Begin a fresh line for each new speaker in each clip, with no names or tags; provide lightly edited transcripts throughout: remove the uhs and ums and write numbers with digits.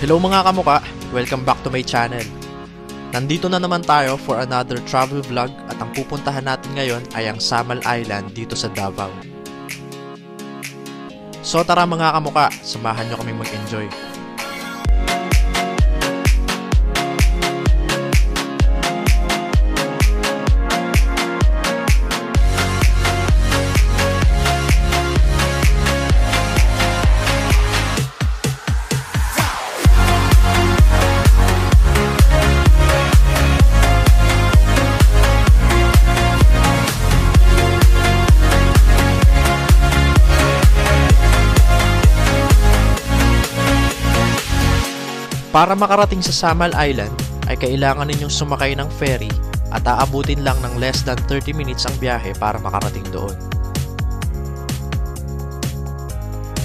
Hello mga kamuka! Welcome back to my channel. Nandito na naman tayo for another travel vlog at ang pupuntahan natin ngayon ay ang Samal Island dito sa Davao. So tara mga kamuka, samahan nyo kaming mag-enjoy. Para makarating sa Samal Island ay kailangan ninyong sumakay ng ferry at aabutin lang ng less than 30 minutes ang biyahe para makarating doon.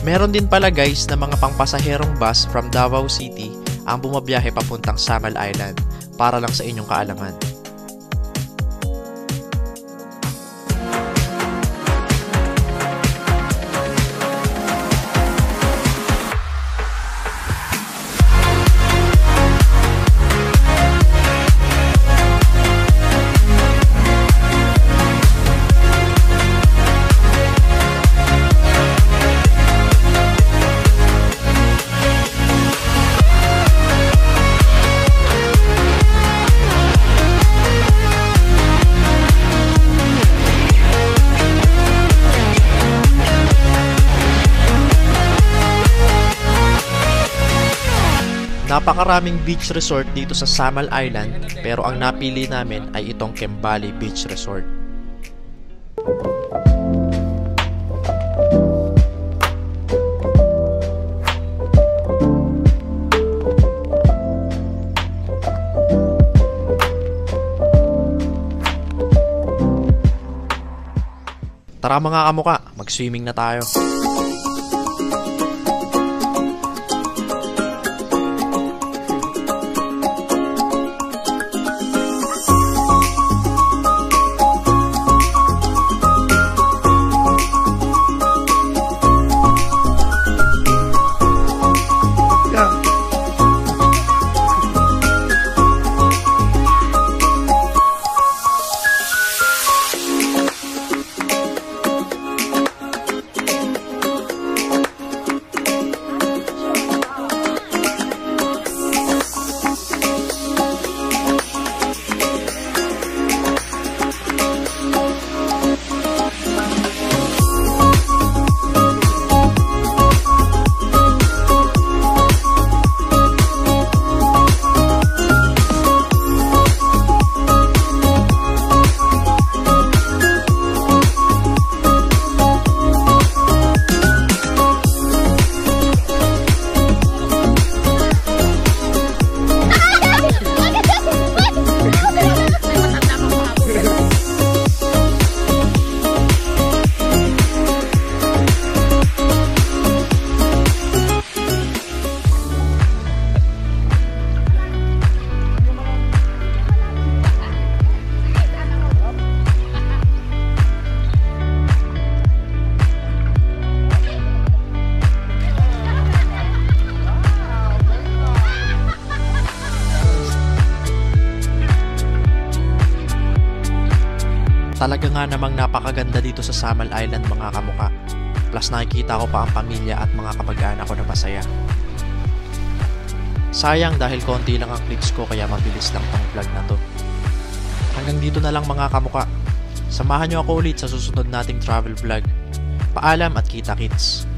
Meron din pala guys na mga pangpasaherong bus from Davao City ang bumabiyahe papuntang Samal Island para lang sa inyong kaalaman. Napakaraming beach resort dito sa Samal Island pero ang napili namin ay itong Kembali Beach Resort. Tara mga kamuka, mag-swimming na tayo. Talaga nga namang napakaganda dito sa Samal Island mga kamuka. Plus nakikita ko pa ang pamilya at mga kamag-anak ko na masaya. Sayang dahil konti lang ang clips ko kaya mabilis lang tong vlog na to. Hanggang dito na lang mga kamuka. Samahan nyo ako ulit sa susunod nating travel vlog. Paalam at kita-kits!